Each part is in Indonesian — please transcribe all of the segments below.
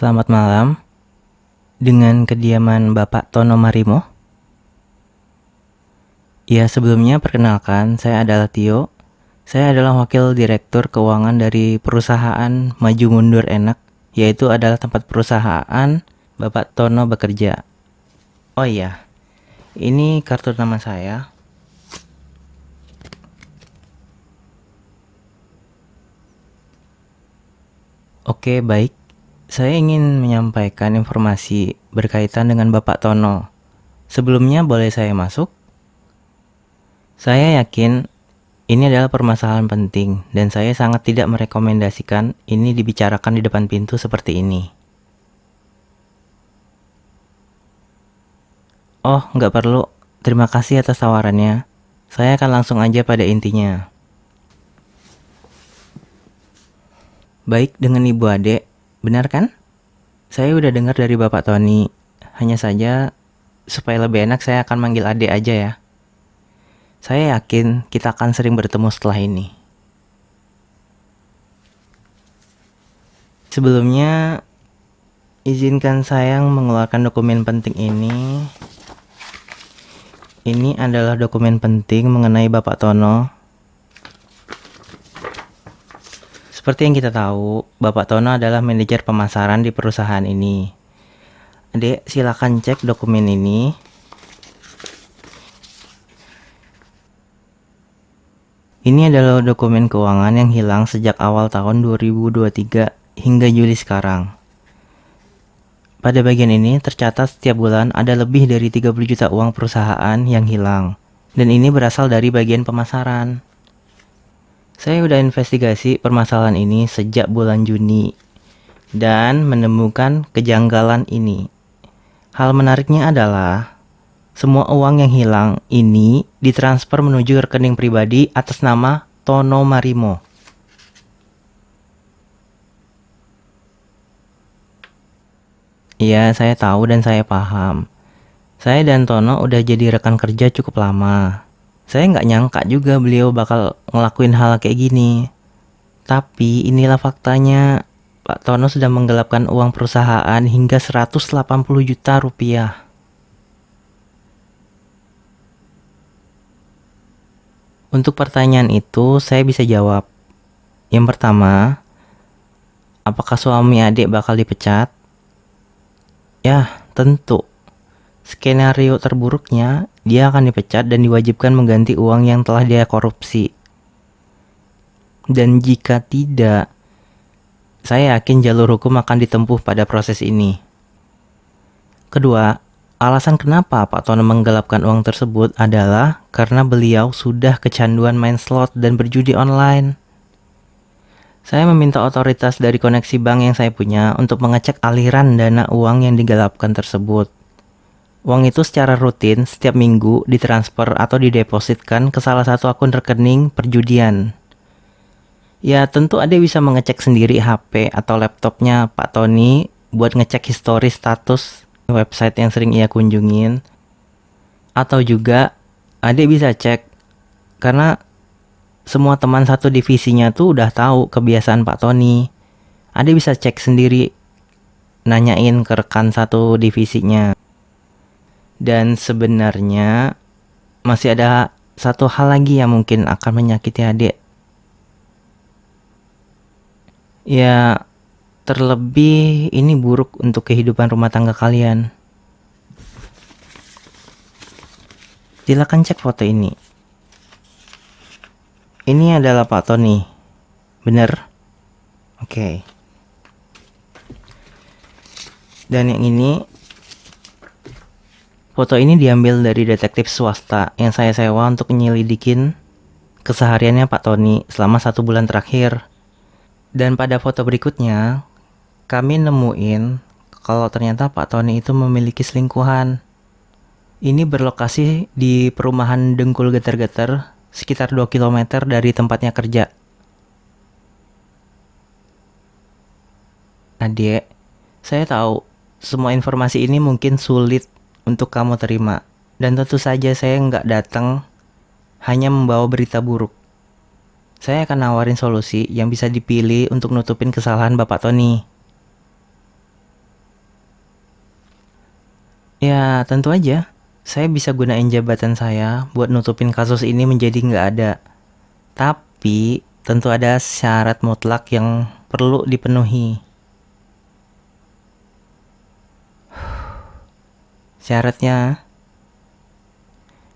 Selamat malam, dengan kediaman Bapak Tono Marimo. Ya, sebelumnya perkenalkan, saya adalah Tio. Saya adalah wakil direktur keuangan dari perusahaan Maju Mundur Enak, yaitu adalah tempat perusahaan Bapak Tono bekerja. Oh iya, ini kartu nama saya. Oke, baik. Saya ingin menyampaikan informasi berkaitan dengan Bapak Tono. Sebelumnya boleh saya masuk? Saya yakin ini adalah permasalahan penting dan saya sangat tidak merekomendasikan ini dibicarakan di depan pintu seperti ini. Oh, nggak perlu. Terima kasih atas tawarannya. Saya akan langsung aja pada intinya. Baik dengan Ibu Ade, benar kan? Saya udah dengar dari Bapak Tony. Hanya saja, supaya lebih enak saya akan manggil Ade aja ya. Saya yakin kita akan sering bertemu setelah ini. Sebelumnya, izinkan saya mengeluarkan dokumen penting ini. Ini adalah dokumen penting mengenai Bapak Tono. Seperti yang kita tahu, Bapak Tono adalah manajer pemasaran di perusahaan ini. Adek, silakan cek dokumen ini. Ini adalah dokumen keuangan yang hilang sejak awal tahun 2023 hingga Juli sekarang. Pada bagian ini tercatat setiap bulan ada lebih dari 30 juta uang perusahaan yang hilang. Dan ini berasal dari bagian pemasaran. Saya udah investigasi permasalahan ini sejak bulan Juni dan menemukan kejanggalan ini. Hal menariknya adalah semua uang yang hilang ini ditransfer menuju rekening pribadi atas nama Tono Marimo. Iya, saya tahu dan saya paham. Saya dan Tono udah jadi rekan kerja cukup lama. Saya nggak nyangka juga beliau bakal ngelakuin hal kayak gini. Tapi inilah faktanya. Pak Tono sudah menggelapkan uang perusahaan hingga 180 juta rupiah. Untuk pertanyaan itu, saya bisa jawab. Yang pertama, apakah suami adik bakal dipecat? Ya, tentu. Skenario terburuknya, dia akan dipecat dan diwajibkan mengganti uang yang telah dia korupsi. Dan jika tidak, saya yakin jalur hukum akan ditempuh pada proses ini. Kedua, alasan kenapa Pak Tono menggelapkan uang tersebut adalah karena beliau sudah kecanduan main slot dan berjudi online. Saya meminta otoritas dari koneksi bank yang saya punya untuk mengecek aliran dana uang yang digelapkan tersebut. Uang itu secara rutin setiap minggu ditransfer atau didepositkan ke salah satu akun rekening perjudian. Ya tentu Ade bisa mengecek sendiri HP atau laptopnya Pak Tony buat ngecek histori status website yang sering ia kunjungin. Atau juga Ade bisa cek karena semua teman satu divisinya tuh udah tahu kebiasaan Pak Tony. Ade bisa cek sendiri, nanyain ke rekan satu divisinya. Dan sebenarnya masih ada satu hal lagi yang mungkin akan menyakiti adik. Ya, terlebih ini buruk untuk kehidupan rumah tangga kalian. Silakan cek foto ini. Ini adalah Pak Tony. Bener? Oke. Dan yang ini, foto ini diambil dari detektif swasta yang saya sewa untuk menyelidikin kesehariannya Pak Tony selama 1 bulan terakhir. Dan pada foto berikutnya, kami nemuin kalau ternyata Pak Tony itu memiliki selingkuhan. Ini berlokasi di perumahan Dengkul Geter-Geter, sekitar 2 km dari tempatnya kerja. Adik, saya tahu semua informasi ini mungkin sulit untuk kamu terima. Dan tentu saja saya nggak datang hanya membawa berita buruk. Saya akan nawarin solusi yang bisa dipilih untuk nutupin kesalahan Bapak Tony. Ya, tentu aja. Saya bisa gunain jabatan saya buat nutupin kasus ini menjadi nggak ada. Tapi, tentu ada syarat mutlak yang perlu dipenuhi. Syaratnya,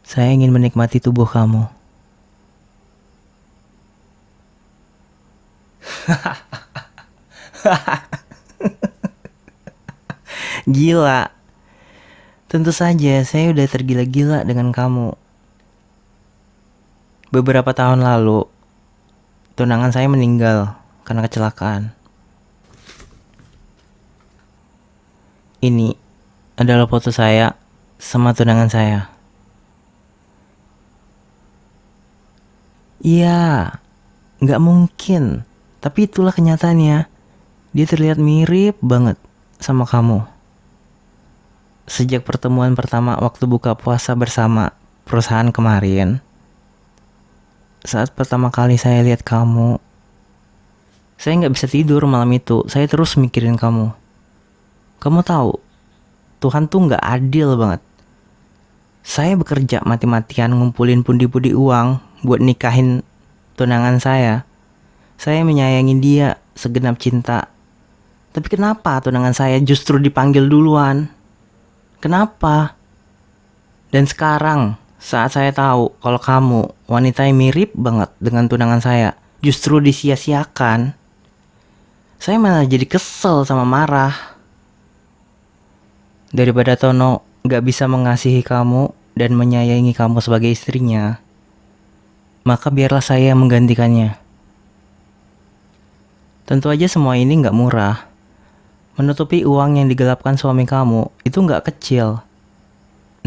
saya ingin menikmati tubuh kamu. Gila. Tentu saja, saya udah tergila-gila dengan kamu. Beberapa tahun lalu, tunangan saya meninggal karena kecelakaan. Ini adalah foto saya sama tunangan saya. Iya, nggak mungkin. Tapi itulah kenyataannya. Dia terlihat mirip banget sama kamu. Sejak pertemuan pertama waktu buka puasa bersama perusahaan kemarin, saat pertama kali saya lihat kamu, saya nggak bisa tidur malam itu. Saya terus mikirin kamu. Kamu tahu, Tuhan tuh nggak adil banget. Saya bekerja mati-matian ngumpulin pundi-pundi uang buat nikahin tunangan saya. Saya menyayangi dia segenap cinta. Tapi kenapa tunangan saya justru dipanggil duluan? Kenapa? Dan sekarang saat saya tahu kalau kamu wanita yang mirip banget dengan tunangan saya justru disia-siakan, saya malah jadi kesel sama marah. Daripada Tono gak bisa mengasihi kamu dan menyayangi kamu sebagai istrinya, maka biarlah saya yang menggantikannya. Tentu aja semua ini gak murah. Menutupi uang yang digelapkan suami kamu itu gak kecil.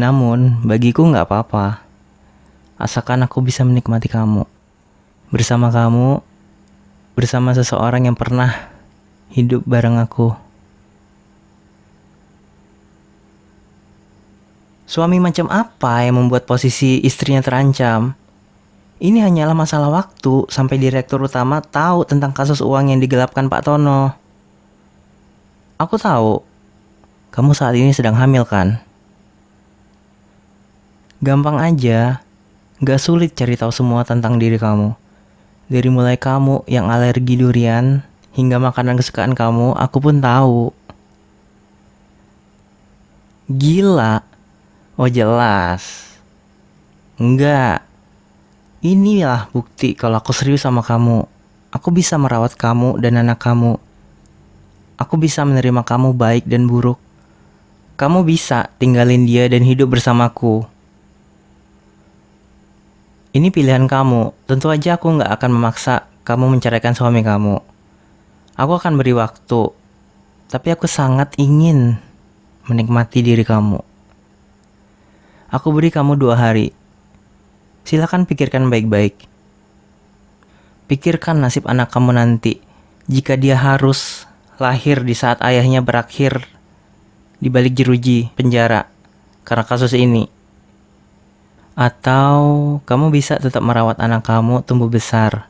Namun bagiku gak apa-apa. Asalkan aku bisa menikmati kamu. Bersama kamu, bersama seseorang yang pernah hidup bareng aku. Suami macam apa yang membuat posisi istrinya terancam? Ini hanyalah masalah waktu sampai direktur utama tahu tentang kasus uang yang digelapkan Pak Tono. Aku tahu, kamu saat ini sedang hamil kan? Gampang aja, gak sulit cari tahu semua tentang diri kamu. Dari mulai kamu yang alergi durian, hingga makanan kesukaan kamu, aku pun tahu. Gila. Oh jelas. Enggak. Inilah bukti kalau aku serius sama kamu. Aku bisa merawat kamu dan anak kamu. Aku bisa menerima kamu baik dan buruk. Kamu bisa tinggalin dia dan hidup bersamaku. Ini pilihan kamu. Tentu aja aku gak akan memaksa kamu menceraikan suami kamu. Aku akan beri waktu. Tapi aku sangat ingin menikmati diri kamu. Aku beri kamu 2 hari. Silakan pikirkan baik-baik. Pikirkan nasib anak kamu nanti. Jika dia harus lahir di saat ayahnya berakhir di balik jeruji penjara karena kasus ini. Atau kamu bisa tetap merawat anak kamu tumbuh besar.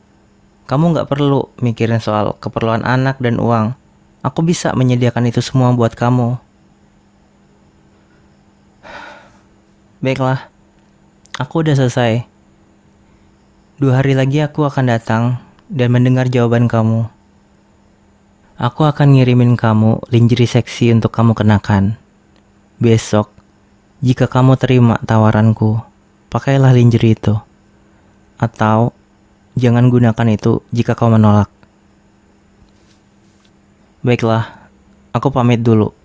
Kamu gak perlu mikirin soal keperluan anak dan uang. Aku bisa menyediakan itu semua buat kamu. Baiklah, aku udah selesai. 2 hari lagi aku akan datang dan mendengar jawaban kamu. Aku akan ngirimin kamu lingerie seksi untuk kamu kenakan. Besok, jika kamu terima tawaranku, pakailah lingerie itu. Atau, jangan gunakan itu jika kau menolak. Baiklah, aku pamit dulu.